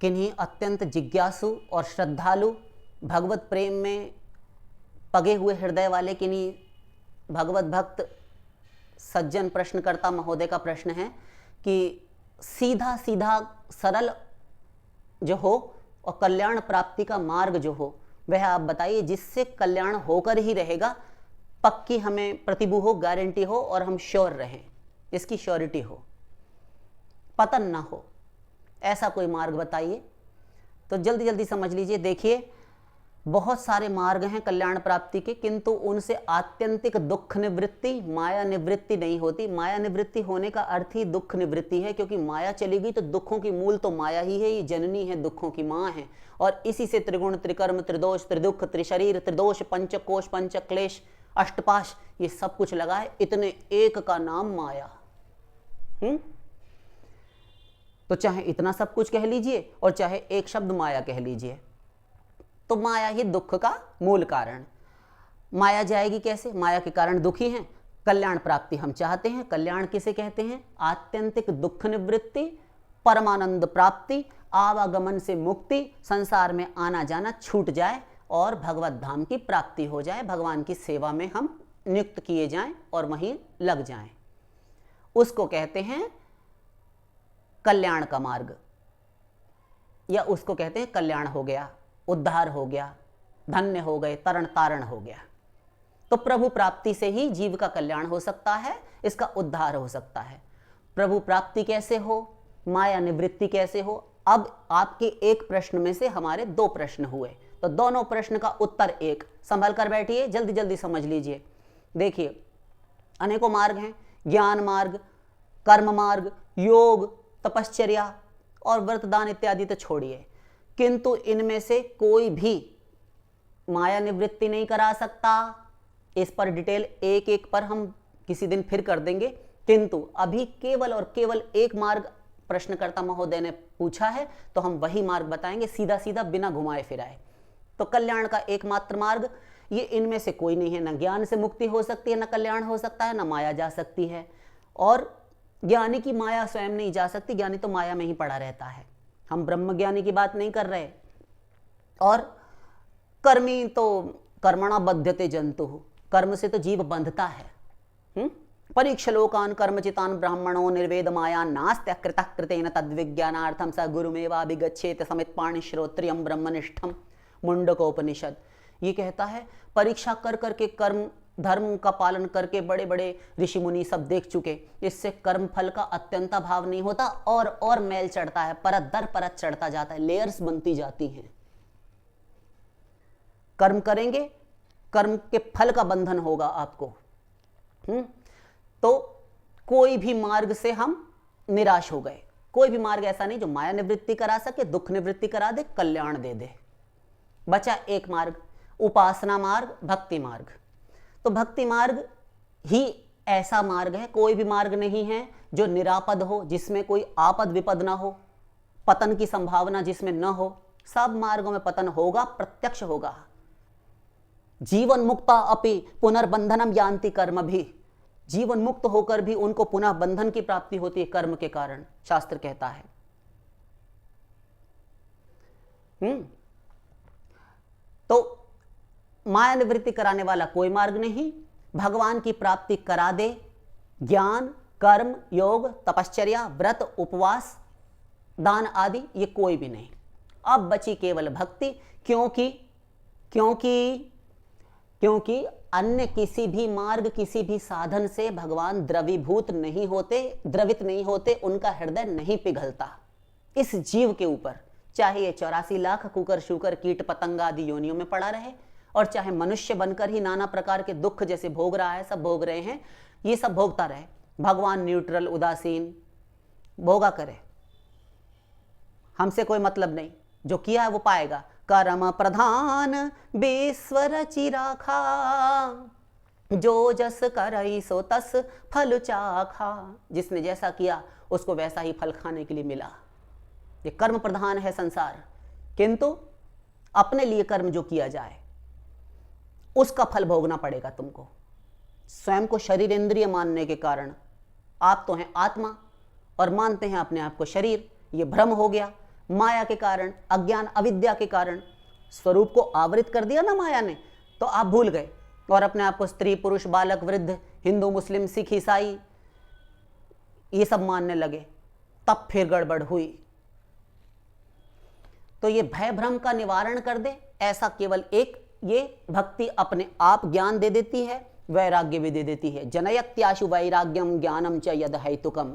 किन्हीं अत्यंत जिज्ञासु और श्रद्धालु भगवत प्रेम में पगे हुए हृदय वाले किन्हीं भगवत भक्त सज्जन प्रश्नकर्ता महोदय का प्रश्न है कि सीधा सीधा सरल जो हो और कल्याण प्राप्ति का मार्ग जो हो वह आप बताइए, जिससे कल्याण होकर ही रहेगा, पक्की हमें प्रतिभू हो, गारंटी हो और हम श्योर रहें, इसकी श्योरिटी हो, पतन ना हो, ऐसा कोई मार्ग बताइए। तो जल्दी जल्दी समझ लीजिए। देखिए, बहुत सारे मार्ग हैं कल्याण प्राप्ति के, किंतु उनसे आत्यंतिक दुख निवृत्ति, माया निवृत्ति नहीं होती। माया निवृत्ति होने का अर्थ ही दुख निवृत्ति है, क्योंकि माया चली गई तो दुखों की मूल तो माया ही है, ये जननी है, दुखों की माँ है। और इसी से त्रिगुण, त्रिकर्म, त्रिदोष, त्रिदुख, त्रिशरीर, त्रिदोष, पंचकोश, पंचक्लेश, अष्टपाश, ये सब कुछ लगा है, इतने एक का नाम माया। तो चाहे इतना सब कुछ कह लीजिए और चाहे एक शब्द माया कह लीजिए, तो माया ही दुख का मूल कारण। माया जाएगी कैसे? माया के कारण दुखी हैं। कल्याण प्राप्ति हम चाहते हैं। कल्याण किसे कहते हैं? आत्यंतिक दुख निवृत्ति, परमानंद प्राप्ति, आवागमन से मुक्ति, संसार में आना जाना छूट जाए और भगवत धाम की प्राप्ति हो जाए, भगवान की सेवा में हम नियुक्त किए जाएं और वहीं लग जाएं। उसको कहते हैं कल्याण का मार्ग, या उसको कहते हैं कल्याण हो गया, उद्धार हो गया, धन्य हो गए, तरण तारण हो गया। तो प्रभु प्राप्ति से ही जीव का कल्याण हो सकता है, इसका उद्धार हो सकता है। प्रभु प्राप्ति कैसे हो, माया निवृत्ति कैसे हो? अब आपके एक प्रश्न में से हमारे दो प्रश्न हुए, तो दोनों प्रश्न का उत्तर एक। संभल कर बैठिए, जल्दी जल्दी समझ लीजिए। देखिए, अनेकों मार्ग हैं, ज्ञान मार्ग, कर्म मार्ग, योग, तपश्चर्या और व्रतदान इत्यादि तो छोड़िए, किंतु इनमें से कोई भी माया निवृत्ति नहीं करा सकता। इस पर डिटेल एक एक पर हम किसी दिन फिर कर देंगे, किंतु अभी केवल और केवल एक मार्ग प्रश्नकर्ता महोदय ने पूछा है, तो हम वही मार्ग बताएंगे, सीधा सीधा, बिना घुमाए फिराए। तो कल्याण का एकमात्र मार्ग ये, इनमें से कोई नहीं है। न ज्ञान से मुक्ति हो सकती है, न कल्याण हो सकता है, न माया जा सकती है। और ज्ञानी की माया स्वयं नहीं जा सकती, ज्ञानी तो माया में ही पड़ा रहता है। हम ब्रह्म ज्ञानी की बात नहीं कर रहे। और कर्मी तो कर्मणा बध्यते जंतु, कर्म से तो जीव बंधता है। परीक्ष लोकान कर्मचितान ब्राह्मणों निर्वेद माया नास्त्य कृतः कृतेन तद्विज्ञानार्थम स गुरुमेवाभिगच्छेत समित पाणि श्रोत्रियम ब्रह्मनिष्ठम, मुंडकोपनिषद। ये कहता है परीक्षा कर करके, कर्म धर्म का पालन करके बड़े बड़े ऋषि मुनि सब देख चुके, इससे कर्म फल का अत्यंता भाव नहीं होता, और मैल चढ़ता है, परत दर परत चढ़ता जाता है, लेयर्स बनती जाती हैं। कर्म करेंगे, कर्म के फल का बंधन होगा आपको। तो कोई भी मार्ग से हम निराश हो गए। कोई भी मार्ग ऐसा नहीं जो माया निवृत्ति करा सके, दुख निवृत्ति करा दे, कल्याण दे दे। बचा एक मार्ग, उपासना मार्ग, भक्ति मार्ग। तो भक्ति मार्ग ही ऐसा मार्ग है, कोई भी मार्ग नहीं है जो निरापद हो, जिसमें कोई आपद विपद ना हो, पतन की संभावना जिसमें न हो। सब मार्गों में पतन होगा, प्रत्यक्ष होगा। जीवन मुक्ता अपि पुनर्बंधनम यान्ति कर्म भी, जीवन मुक्त होकर भी उनको पुनः बंधन की प्राप्ति होती है कर्म के कारण, शास्त्र कहता है। तो माया निवृत्ति कराने वाला कोई मार्ग नहीं, भगवान की प्राप्ति करा दे, ज्ञान, कर्म, योग, तपश्चर्या, व्रत, उपवास, दान आदि, ये कोई भी नहीं। अब बची केवल भक्ति, क्योंकि अन्य किसी भी मार्ग, किसी भी साधन से भगवान द्रवीभूत नहीं होते, द्रवित नहीं होते, उनका हृदय नहीं पिघलता इस जीव के ऊपर। चाहे ये 84 लाख कुकर शुकर कीट पतंग आदि योनियों में पड़ा रहे, और चाहे मनुष्य बनकर ही नाना प्रकार के दुख जैसे भोग रहा है, सब भोग रहे हैं, ये सब भोगता रहे। भगवान न्यूट्रल, उदासीन, भोगा करे, हमसे कोई मतलब नहीं, जो किया है वो पाएगा। कर्म प्रधान बेस्वर चिराखा, जो जस करई सो तस फल चाखा। जिसने जैसा किया उसको वैसा ही फल खाने के लिए मिला। ये कर्म प्रधान है संसार, किंतु अपने लिए कर्म जो किया जाए उसका फल भोगना पड़ेगा तुमको। स्वयं को शरीर इंद्रिय मानने के कारण आप तो हैं आत्मा और मानते हैं अपने आप को शरीर, ये भ्रम हो गया। माया के कारण, अज्ञान अविद्या के कारण स्वरूप को आवृत कर दिया ना माया ने, तो आप भूल गए और अपने आप को स्त्री पुरुष बालक वृद्ध हिंदू मुस्लिम सिख ईसाई ये सब मानने लगे। तब फिर गड़बड़ हुई। तो ये भय भ्रम का निवारण कर दे ऐसा केवल एक ये भक्ति अपने आप ज्ञान दे देती है, वैराग्य भी दे देती है। जनयत्याशु वैराग्यम ज्ञानम च यद हेतुकम,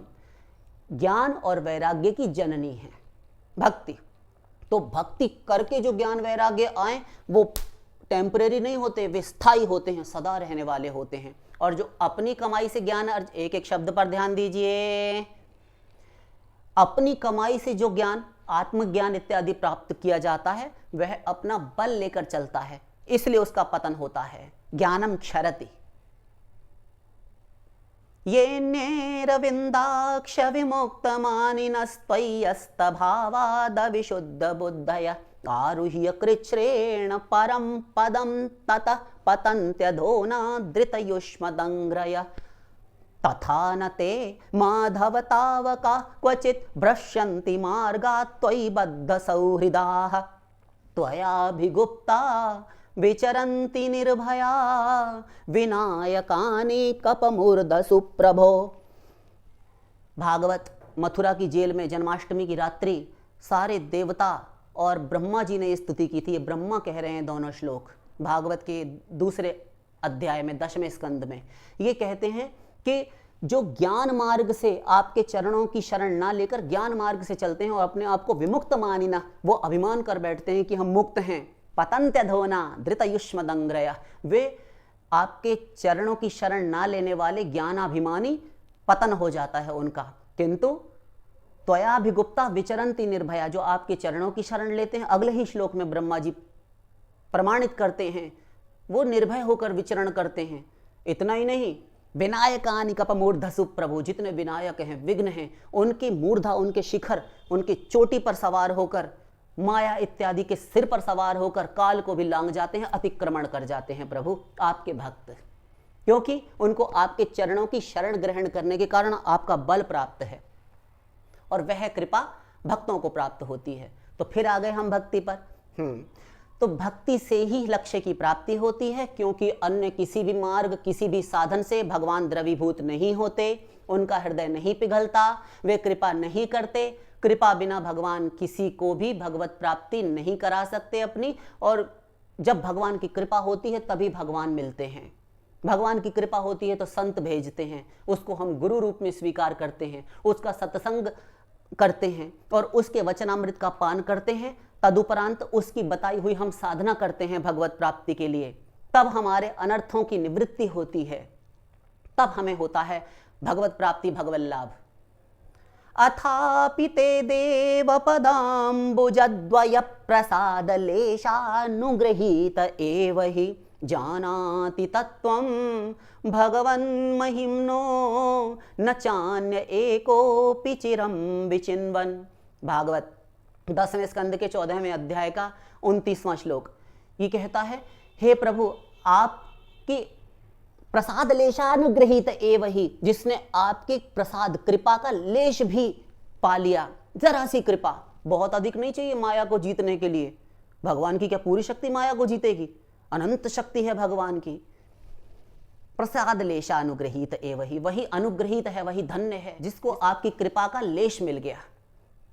ज्ञान और वैराग्य की जननी है भक्ति। तो भक्ति करके जो ज्ञान वैराग्य आए वो टेम्परेरी नहीं होते, वे स्थायी होते हैं, सदा रहने वाले होते हैं। और जो अपनी कमाई से ज्ञान, एक एक शब्द पर ध्यान दीजिए, अपनी कमाई से जो ज्ञान आत्मज्ञान इत्यादि प्राप्त किया जाता है वह अपना बल लेकर चलता है, इसलिए उसका पतन होता है। ज्ञानम क्षरति ये नेरविंदाक्ष विमुक्त मानिनस्त्वय्यस्तभावाद विशुद्ध बुद्धय आरुह्य कृच्छ्रेण परम पदम ततः पतन्त्यधोना धृतयुष्मदंग्रय तथा न ते माधव तावका क्वचित् भ्रश्यन्ति मार्गात् त्वयि बद्ध सौहृदाः त्वयाभिगुप्ता विचरन्ति निर्भया विनायकानि कपमूर्धसु प्रभो। भागवत मथुरा की जेल में जन्माष्टमी की रात्रि सारे देवता और ब्रह्मा जी ने ये स्तुति की थी। ये ब्रह्मा कह रहे हैं दोनों श्लोक भागवत के दूसरे अध्याय में 10वें स्कंद में। ये कहते हैं कि जो ज्ञान मार्ग से आपके चरणों की शरण ना लेकर ज्ञान मार्ग से चलते हैं और अपने आप को विमुक्त मानिना, वो अभिमान कर बैठते हैं कि हम मुक्त हैं। पतन्त्यधोना धृतयुष्मदंग्रय, वे आपके चरणों की शरण ना लेने वाले ज्ञानाभिमानी पतन हो जाता है उनका। किंतु त्वयाभिगुप्ता विचरन्ति निर्भया, जो आपके चरणों की शरण लेते हैं, अगले ही श्लोक में ब्रह्मा जी प्रमाणित करते हैं, वो निर्भय होकर विचरण करते हैं। इतना ही नहीं, विनायकानि कपमूर्धसु प्रभु, जितने विनायक हैं, विघ्न हैं, उनकी मूर्धा, उनके शिखर, उनकी चोटी पर सवार होकर, माया इत्यादि के सिर पर सवार होकर काल को भी लांग जाते हैं, अतिक्रमण कर जाते हैं प्रभु आपके भक्त, क्योंकि उनको आपके चरणों की शरण ग्रहण करने के कारण आपका बल प्राप्त है और वह कृपा भक्तों को प्राप्त होती है। तो फिर आ गए हम भक्ति पर। तो भक्ति से ही लक्ष्य की प्राप्ति होती है, क्योंकि अन्य किसी भी मार्ग, किसी भी साधन से भगवान द्रवीभूत नहीं होते, उनका हृदय नहीं पिघलता, वे कृपा नहीं करते। कृपा बिना भगवान किसी को भी भगवत प्राप्ति नहीं करा सकते अपनी। और जब भगवान की कृपा होती है तभी भगवान मिलते हैं। भगवान की कृपा होती है तो संत भेजते हैं, उसको हम गुरु रूप में स्वीकार करते हैं, उसका सत्संग करते हैं और उसके वचनामृत का पान करते हैं। तदुपरांत उसकी बताई हुई हम साधना करते हैं भगवत प्राप्ति के लिए। तब हमारे अनर्थों की निवृत्ति होती है, तब हमें होता है भगवत प्राप्ति, भगवत लाभ। अथापि ते देव पदाम्बुजद्वय प्रसाद लेशानुगृहीत एव हि जानाति तत्त्वं भगवन्महिम्नो न चान्य एकोऽपि चिरं विचिन्वन्। भागवत 10वें स्कंद के 14वें अध्याय का 29वां श्लोक ये कहता है, हे प्रभु, आपकी प्रसाद लेशानुगृहीत एव ही, जिसने आपके प्रसाद कृपा का लेश भी पा लिया, जरा सी कृपा, बहुत अधिक नहीं चाहिए माया को जीतने के लिए। भगवान की क्या पूरी शक्ति माया को जीतेगी? अनंत शक्ति है भगवान की। प्रसाद लेशानुगृहीत एव ही, वही अनुग्रहित है, वही धन्य है जिसको आपकी कृपा का लेश मिल गया।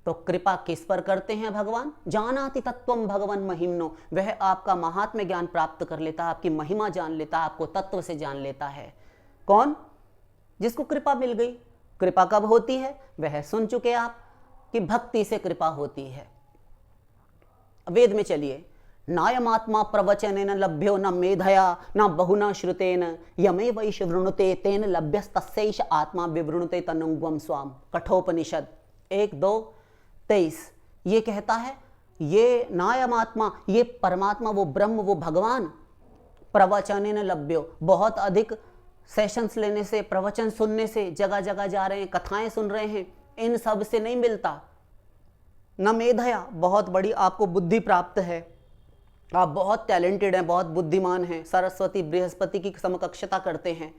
तो कृपा किस पर करते हैं भगवान? जानाति तत्त्वं भगवन् महिम्नो, वह आपका महात्म्य ज्ञान प्राप्त कर लेता है, आपकी महिमा जान लेता है, आपको तत्व से जान लेता है। कौन? जिसको कृपा मिल गई। कृपा कब होती है? वह सुन चुके आप कि भक्ति से कृपा होती है। वेद में चलिए, नायमात्मा प्रवचनेन लभ्यो न मेधया न बहुना श्रुतेन यमे वैश वृणुते तेन लभ्यस्तस्यैष आत्मा विवृणुते तनुंगवम स्वाम। कठोपनिषद 1:2-23 ये कहता है, ये नायमात्मा, ये परमात्मा, वो ब्रह्म, वो भगवान, प्रवचनेन लभ्यो, बहुत अधिक सेशंस लेने से, प्रवचन सुनने से, जगह जगह जा रहे हैं, कथाएं सुन रहे हैं, इन सब से नहीं मिलता। न मेधया, बहुत बड़ी आपको बुद्धि प्राप्त है, आप बहुत टैलेंटेड हैं, बहुत बुद्धिमान हैं, सरस्वती बृहस्पति की समकक्षता करते हैं।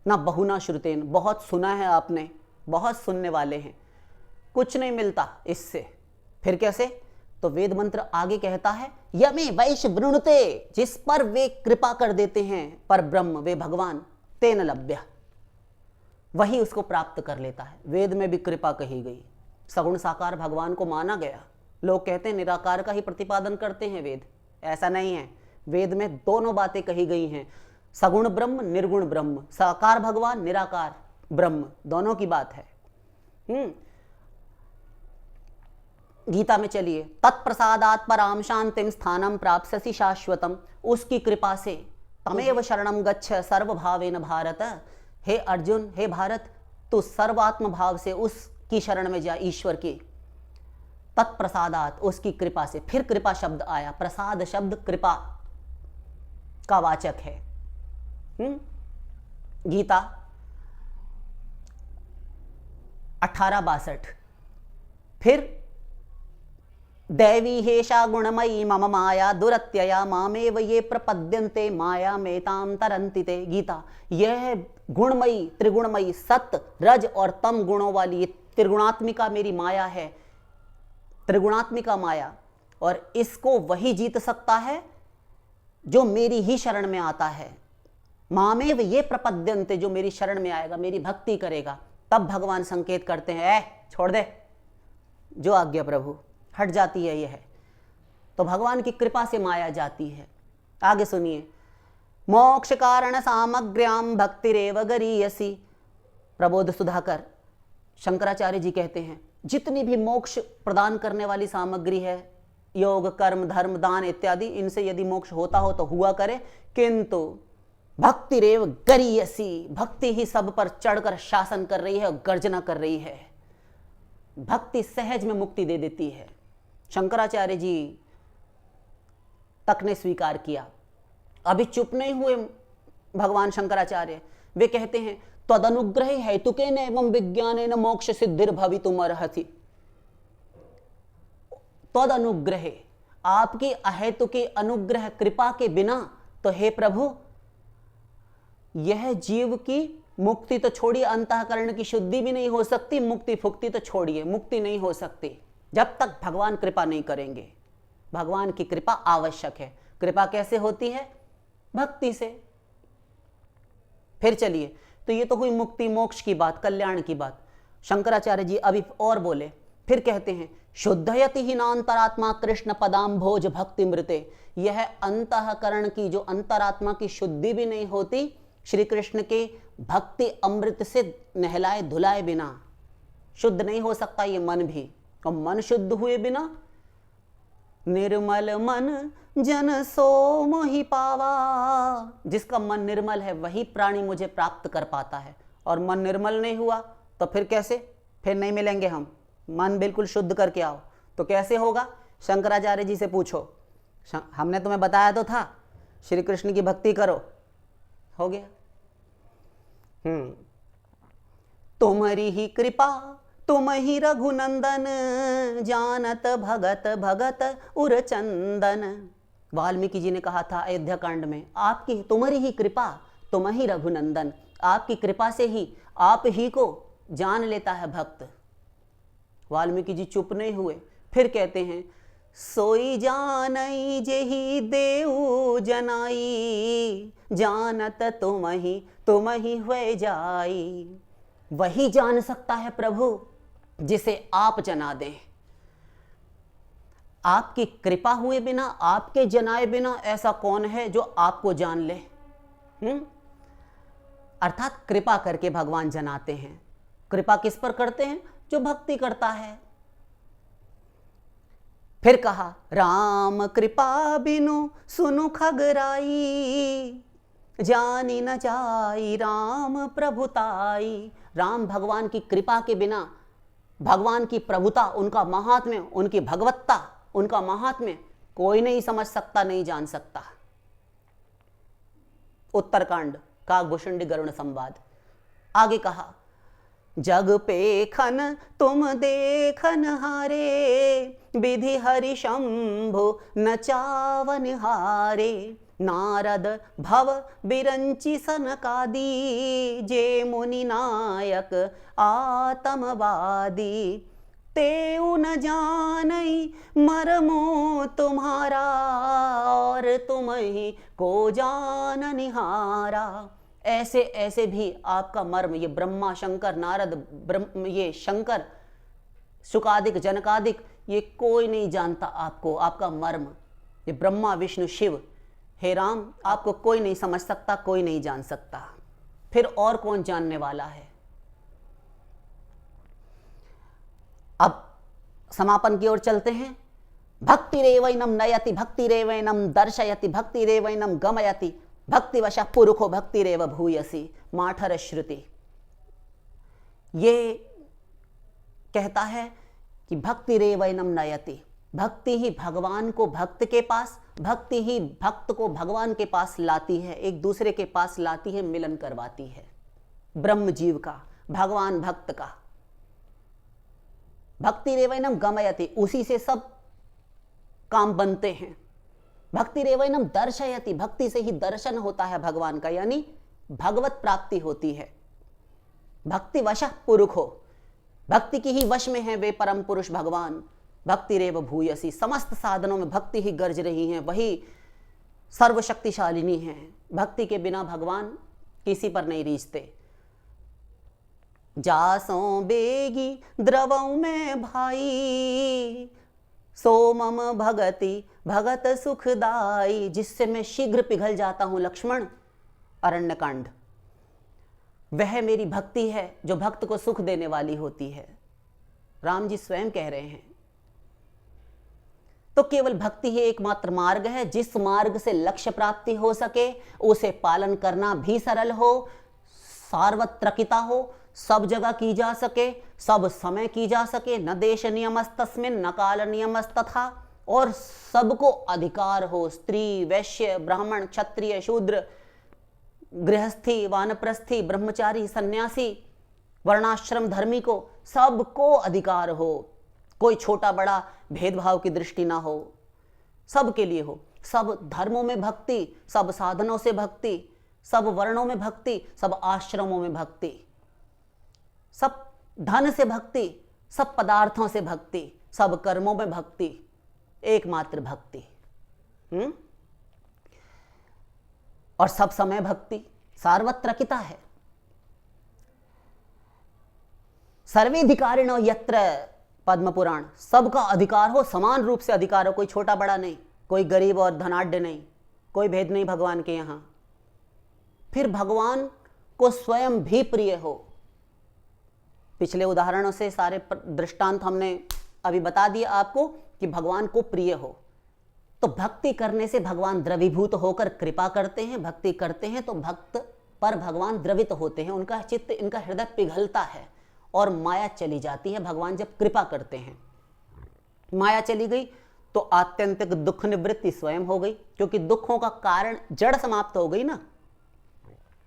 ना बहुना श्रुतेन, बहुत सुना है आपने, बहुत सुनने वाले हैं। कुछ नहीं मिलता इससे। फिर कैसे? तो वेद मंत्र आगे कहता है, यमे वैश वृणुते, जिस पर वे कृपा कर देते हैं, पर ब्रह्म वे भगवान, तेन लभ्य, वही उसको प्राप्त कर लेता है। वेद में भी कृपा कही गई, सगुण साकार भगवान को माना गया। लोग कहते हैं निराकार का ही प्रतिपादन करते हैं वेद, ऐसा नहीं है। वेद में दोनों बातें कही गई हैं, सगुण ब्रह्म, निर्गुण ब्रह्म, साकार भगवान, निराकार ब्रह्म, दोनों की बात है। गीता में चलिए, तत्प्रसादात् पराम शांतिम स्थानम प्राप्स्यसि शाश्वतम, उसकी कृपा से तमेव शरणम गच्छ सर्वभावेन भारत। हे अर्जुन, हे भारत, तू सर्वात्म भाव से उसकी शरण में जा, ईश्वर की। तत्प्रसादात्, उसकी कृपा से। फिर कृपा शब्द आया, प्रसाद शब्द कृपा का वाचक है। गीता 18:62। फिर दैवी हेषा गुणमयी मम माया दुरत्यया मामेव ये प्रपद्यन्ते माया मेताम तरन्ति ते। गीता, यह गुणमयी, त्रिगुणमयी, सत्य, रज और तम गुणों वाली त्रिगुणात्मिका मेरी माया है, त्रिगुणात्मिका माया, और इसको वही जीत सकता है जो मेरी ही शरण में आता है। मामेव ये प्रपद्यन्ते, जो मेरी शरण में आएगा, मेरी भक्ति करेगा। तब भगवान संकेत करते हैं, छोड़ दे, जो आज्ञा प्रभु, हट जाती है यह। तो भगवान की कृपा से माया जाती है। आगे सुनिए, मोक्ष कारण सामग्र्याम भक्तिरेव गरीयसी। प्रबोध सुधाकर शंकराचार्य जी कहते हैं, जितनी भी मोक्ष प्रदान करने वाली सामग्री है, योग, कर्म, धर्म, दान इत्यादि, इनसे यदि मोक्ष होता हो तो हुआ करे, किंतु भक्तिरेव गरीयसी, भक्ति ही सब पर चढ़कर शासन कर रही है और गर्जना कर रही है। भक्ति सहज में मुक्ति दे देती है। शंकराचार्य जी तक ने स्वीकार किया। अभी चुप नहीं हुए भगवान शंकराचार्य, वे कहते हैं, तदनुग्रह हेतुकेन एवं विज्ञानेन मोक्ष सिद्धिर्भवितुमर्हति। तदनुग्रह, आपकी अहेतुके अनुग्रह कृपा के बिना तो हे प्रभु, यह जीव की मुक्ति तो छोड़िए, अंतःकरण की शुद्धि भी नहीं हो सकती, मुक्ति फुक्ति तो छोड़िए, मुक्ति नहीं हो सकती जब तक भगवान कृपा नहीं करेंगे। भगवान की कृपा आवश्यक है। कृपा कैसे होती है? भक्ति से। फिर चलिए, तो ये तो हुई मुक्ति मोक्ष की बात, कल्याण की बात। शंकराचार्य जी अभी और बोले, फिर कहते हैं, शुद्धयति हीनांतरात्मा कृष्ण पदाम भोज भक्ति मृते। यह अंतःकरण की, जो अंतरात्मा की शुद्धि भी नहीं होती, श्री कृष्ण के भक्ति अमृत से नहलाए धुलाए बिना शुद्ध नहीं हो सकता ये मन भी। और मन शुद्ध हुए बिना, निर्मल मन जन सो मोहि पावा, जिसका मन निर्मल है वही प्राणी मुझे प्राप्त कर पाता है। और मन निर्मल नहीं हुआ तो फिर कैसे? फिर नहीं मिलेंगे हम। मन बिल्कुल शुद्ध करके आओ। तो कैसे होगा? शंकराचार्य जी से पूछो। हमने तुम्हें बताया तो था, श्री कृष्ण की भक्ति करो, हो गया। तुम्हारी ही कृपा तुम ही रघुनंदन, जानत भगत भगत उर चंदन। वाल्मीकि जी ने कहा था अयोध्या कांड में, आपकी तुम्हारी ही कृपा तुम ही रघुनंदन, आपकी कृपा से ही आप ही को जान लेता है भक्त। वाल्मीकि जी चुप नहीं हुए, फिर कहते हैं, सोई जानई जेहि देऊ जनाई, जानत तुम ही हुए जाई। वही जान सकता है प्रभु जिसे आप जना दें। आपकी कृपा हुए बिना, आपके जनाए बिना ऐसा कौन है जो आपको जान ले? अर्थात कृपा करके भगवान जनाते हैं। कृपा किस पर करते हैं? जो भक्ति करता है। फिर कहा, राम कृपा बिनु सुनु खगराई, जानी न जाई राम प्रभुताई। राम भगवान की कृपा के बिना, भगवान की प्रभुता, उनका महात्म्य, उनकी भगवत्ता, उनका महात्म्य कोई नहीं समझ सकता, नहीं जान सकता। उत्तरकांड काकभूषुंडी गरुड़ संवाद। आगे कहा, जग पेखन तुम देखन हारे, विधि हरि शंभु नचावन हारे। नारद भव बिरंची सनकादी, जे मुनि नायक आतमवादी। तेऊ न जानई मरमो तुम्हारा, और तुम ही को जान निहारा। ऐसे ऐसे भी आपका मर्म, ये ब्रह्मा शंकर नारद ये शंकर शुकादिक जनकादिक, ये कोई नहीं जानता आपको, आपका मर्म। ये ब्रह्मा विष्णु शिव, हे राम, आपको कोई नहीं समझ सकता, कोई नहीं जान सकता, फिर और कौन जानने वाला है। अब समापन की ओर चलते हैं। भक्ति रेवैनम नयति, भक्ति रेवैनम दर्शयति, भक्ति रेवैनम गमयति, भक्ति वशः पुरुषो भक्ति रेव भूयसी, माठर श्रुति। ये कहता है कि भक्ति रेवैनम नयति, भक्ति ही भगवान को भक्त के पास, भक्ति ही भक्त को भगवान के पास लाती है, एक दूसरे के पास लाती है, मिलन करवाती है, ब्रह्म जीव का, भगवान भक्त का। भक्ति रेवैनम गमयति, उसी से सब काम बनते हैं। भक्ति रेवैनम दर्शयति, भक्ति से ही दर्शन होता है भगवान का, यानी भगवत प्राप्ति होती है। भक्ति वशः पुरुषो, भक्ति की ही वश में है वे परम पुरुष भगवान। भक्ति रेव भूयसी, समस्त साधनों में भक्ति ही गर्ज रही हैं, वही सर्वशक्तिशालिनी है। भक्ति के बिना भगवान किसी पर नहीं रीझते। जासों बेगी द्रवों में भाई, सोमम भगति भगत सुखदाई, जिससे मैं शीघ्र पिघल जाता हूं लक्ष्मण, अरण्यकांड। वह मेरी भक्ति है जो भक्त को सुख देने वाली होती है, राम जी स्वयं कह रहे हैं। तो केवल भक्ति ही एकमात्र मार्ग है, जिस मार्ग से लक्ष्य प्राप्ति हो सके, उसे पालन करना भी सरल हो, सार्वत्रिकता हो, सब जगह की जा सके, सब समय की जा सके, न देश नियमस्तस्मिन् न काल नियमस्तथा, और सबको अधिकार हो, स्त्री वैश्य ब्राह्मण क्षत्रिय शूद्र गृहस्थी वानप्रस्थी ब्रह्मचारी सन्यासी वर्णाश्रम धर्मी को सबको अधिकार हो, कोई छोटा बड़ा भेदभाव की दृष्टि ना हो, सबके लिए हो। सब धर्मों में भक्ति, सब साधनों से भक्ति, सब वर्णों में भक्ति, सब आश्रमों में भक्ति, सब धन से भक्ति, सब पदार्थों से भक्ति, सब कर्मों में भक्ति, एकमात्र भक्ति। और सब समय भक्ति, सार्वत्रिकता है। सर्वेधिकारिणो यत्र, पद्म पुराण, सबका अधिकार हो, समान रूप से अधिकार हो, कोई छोटा बड़ा नहीं, कोई गरीब और धनाढ्य नहीं, कोई भेद नहीं भगवान के यहां। फिर भगवान को स्वयं भी प्रिय हो। पिछले उदाहरणों से सारे दृष्टांत हमने अभी बता दिया आपको कि भगवान को प्रिय हो। तो भक्ति करने से भगवान द्रवीभूत होकर कृपा करते हैं, भक्ति करते हैं तो भक्त पर भगवान द्रवित होते हैं, उनका चित्त, इनका हृदय पिघलता है और माया चली जाती है। भगवान जब कृपा करते हैं, माया चली गई तो आत्यंतिक दुख निवृत्ति स्वयं हो गई, क्योंकि दुखों का कारण जड़ समाप्त हो गई ना,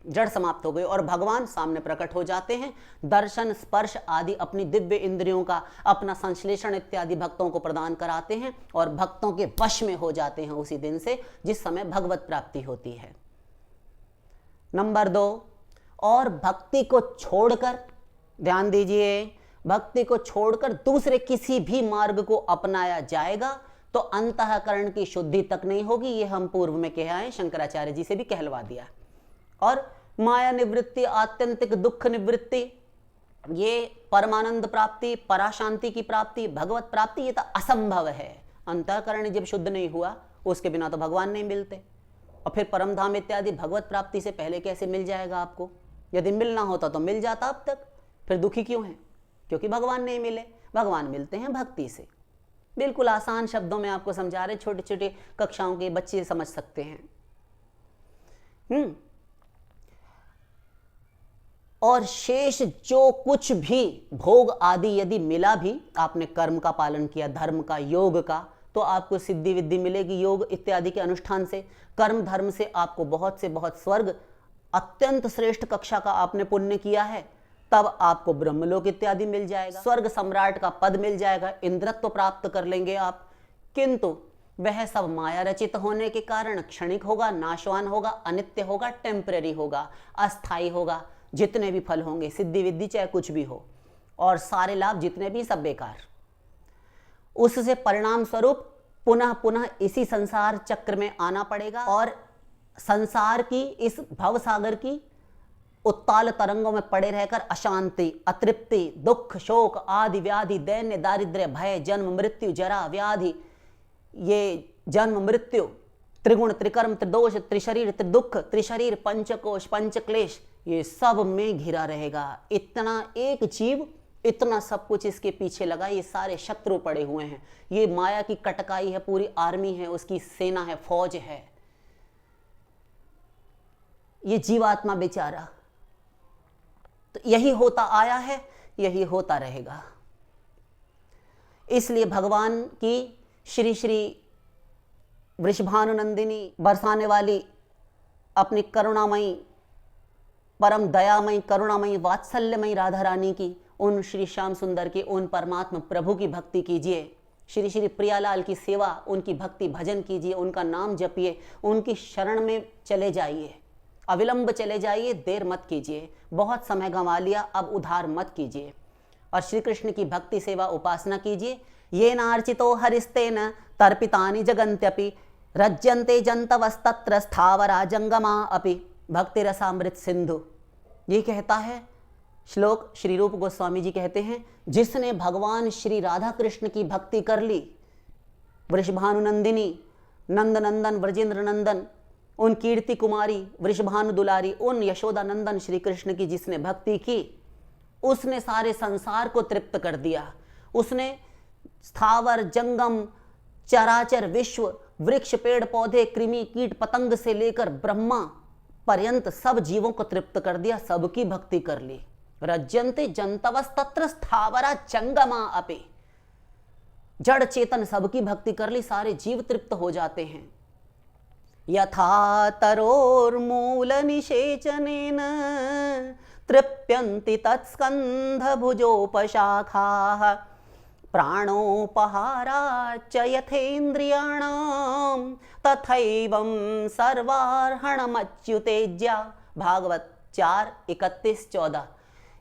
जड़ समाप्त हो गई और भगवान सामने प्रकट हो जाते हैं। दर्शन स्पर्श आदि अपनी दिव्य इंद्रियों का, अपना संश्लेषण इत्यादि भक्तों को प्रदान कराते हैं और भक्तों के वश में हो जाते हैं उसी दिन से, जिस समय भगवत प्राप्ति होती है। नंबर 2, और भक्ति को छोड़कर, ध्यान दीजिए, भक्ति को छोड़कर दूसरे किसी भी मार्ग को अपनाया जाएगा तो अंतःकरण की शुद्धि तक नहीं होगी। ये हम पूर्व में कह आए, शंकराचार्य जी से भी कहलवा दिया। और माया निवृत्ति, आत्यंतिक दुख निवृत्ति, ये परमानंद प्राप्ति, पराशांति की प्राप्ति, भगवत प्राप्ति, ये तो असंभव है। अंतःकरण जब शुद्ध नहीं हुआ, उसके बिना तो भगवान नहीं मिलते। और फिर परम धाम इत्यादि भगवत प्राप्ति से पहले कैसे मिल जाएगा आपको? यदि मिलना होता तो मिल जाता अब तक, फिर दुखी क्यों है? क्योंकि भगवान नहीं मिले। भगवान मिलते हैं भक्ति से। बिल्कुल आसान शब्दों में आपको समझा रहे, छोटे छोटे कक्षाओं के बच्चे समझ सकते हैं। और शेष जो कुछ भी भोग आदि यदि मिला भी, आपने कर्म का पालन किया, धर्म का, योग का, तो आपको सिद्धि विद्धि मिलेगी योग इत्यादि के अनुष्ठान से। कर्म धर्म से आपको बहुत से बहुत स्वर्ग, अत्यंत श्रेष्ठ कक्षा का आपने पुण्य किया है, तब आपको ब्रह्मलोक इत्यादि मिल जाएगा, स्वर्ग सम्राट का पद मिल जाएगा, इंद्रत्व प्राप्त कर लेंगे आप। किंतु वह सब माया रचित होने के कारण क्षणिक होगा, नाशवान होगा, अनित्य होगा, टेम्परेरी होगा, अस्थायी होगा। जितने भी फल होंगे, सिद्धि विद्धि चाहे कुछ भी हो, और सारे लाभ जितने भी, सब बेकार, उससे परिणाम स्वरूप पुनः पुनः इसी संसार चक्र में आना पड़ेगा और संसार की इस भवसागर की उत्ताल तरंगों में पड़े रहकर अशांति, अतृप्ति, दुख, शोक, आदि व्याधि, दैन्य, दारिद्र्य, भय, जन्म, मृत्यु, जरा, व्याधि, ये जन्म, मृत्यु, त्रिगुण, त्रिकर्म, त्रिदोष, त्रिशरीर, त्रिदुख, त्रिशरीर, पंचकोश, पंचक्लेश, ये सब में घिरा रहेगा। इतना एक जीव, इतना सब कुछ इसके पीछे लगा, ये सारे शत्रु पड़े हुए हैं। ये माया की कटकाई है, पूरी आर्मी है, उसकी सेना है, फौज है। ये जीवात्मा बेचारा, तो यही होता आया है, यही होता रहेगा। इसलिए भगवान की श्री श्री वृषभानुनंदिनी बरसाने वाली अपनी करुणामयी, परम दयामयी, करुणामयी, वात्सल्यमयी राधा रानी की, उन श्री श्याम सुंदर के, उन परमात्मा प्रभु की भक्ति कीजिए। श्री श्री प्रियालाल की सेवा, उनकी भक्ति भजन कीजिए, उनका नाम जपिए, उनकी शरण में चले जाइए, अविलंब चले जाइए, देर मत कीजिए। बहुत समय गंवा लिया, अब उधार मत कीजिए और श्री कृष्ण की भक्ति सेवा उपासना कीजिए। ये नार्चितो हरिस्तेन तर्पितानि जगन्त्यपि रज्यन्ते जंतवस्तत्र स्थावरा जंगमा अपि भक्ति रसामृत सिंधु। ये कहता है श्लोक, श्री रूप गोस्वामी जी कहते हैं, जिसने भगवान श्री राधा कृष्ण की भक्ति कर ली, वृषभानुनंदिनी, नंद नंदन, ब्रजेंद्र नंदन, उन कीर्ति कुमारी, वृषभानु दुलारी, उन यशोदा नंदन श्री कृष्ण की जिसने भक्ति की, उसने सारे संसार को तृप्त कर दिया। उसने स्थावर, जंगम, चराचर विश्व, वृक्ष, पेड़ पौधे, कृमि, कीट पतंग से लेकर ब्रह्मा पर्यंत सब जीवों को तृप्त कर दिया, सबकी भक्ति कर ली। रज्यन्ते जंतवस्तत्र स्थावरा जंगमा अपि, जड़ चेतन सबकी भक्ति कर ली, सारे जीव तृप्त हो जाते हैं। यथा तरोर्मूल निषेचनेन तृप्यन्ति तत्स्कंध भुजोपशाखाः प्राणोपहाराच्च यथेन्द्रियाणां तथैवं सर्वार्हणमच्युतेज्या। भागवत 4:31-14।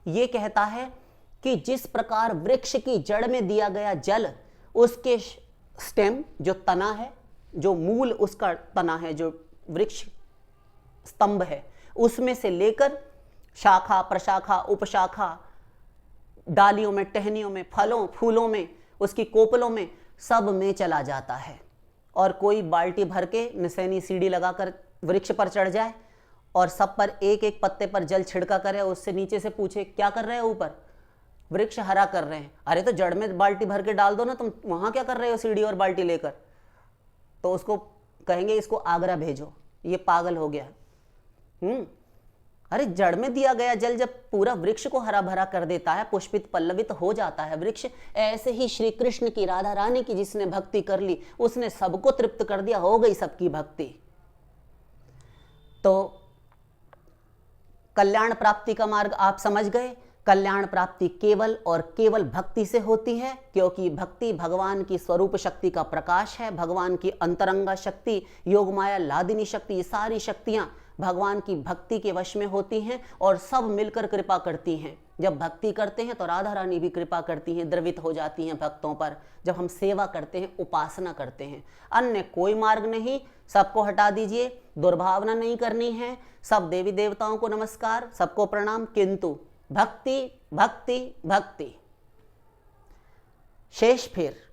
ये कहता है कि जिस प्रकार वृक्ष की जड़ में दिया गया जल, उसके स्टेम जो तना है, जो मूल उसका तना है, जो वृक्ष स्तंभ है, उसमें से लेकर शाखा, प्रशाखा, उपशाखा, डालियों में, टहनियों में, फलों फूलों में, उसकी कोपलों में, सब में चला जाता है। और कोई बाल्टी भर के निसैनी सीढ़ी लगाकर वृक्ष पर चढ़ जाए और सब पर एक एक पत्ते पर जल छिड़का करे, उससे नीचे से पूछे क्या कर रहे हो ऊपर? वृक्ष हरा कर रहे हैं। अरे तो जड़ में बाल्टी भर के डाल दो ना, तुम वहां क्या कर रहे हो सीढ़ी और बाल्टी लेकर? तो उसको कहेंगे इसको आगरा भेजो, ये पागल हो गया। अरे जड़ में दिया गया जल जब पूरा वृक्ष को हरा भरा कर देता है, पुष्पित पल्लवित हो जाता है वृक्ष, ऐसे ही श्री कृष्ण की, राधा रानी की जिसने भक्ति कर ली, उसने सबको तृप्त कर दिया, हो गई सबकी भक्ति। तो कल्याण प्राप्ति का मार्ग आप समझ गए। कल्याण प्राप्ति केवल और केवल भक्ति से होती है, क्योंकि भक्ति भगवान की स्वरूप शक्ति का प्रकाश है। भगवान की अंतरंगा शक्ति, योग माया, लादिनी शक्ति, ये सारी शक्तियां भगवान की भक्ति के वश में होती हैं और सब मिलकर कृपा करती हैं। जब भक्ति करते हैं तो राधा रानी भी कृपा करती हैं, द्रवित हो जाती हैं भक्तों पर। जब हम सेवा करते हैं, उपासना करते हैं, अन्य कोई मार्ग नहीं, सबको हटा दीजिए, दुर्भावना नहीं करनी है। सब देवी देवताओं को नमस्कार, सबको प्रणाम, किंतु भक्ति भक्ति भक्ति। शेष फिर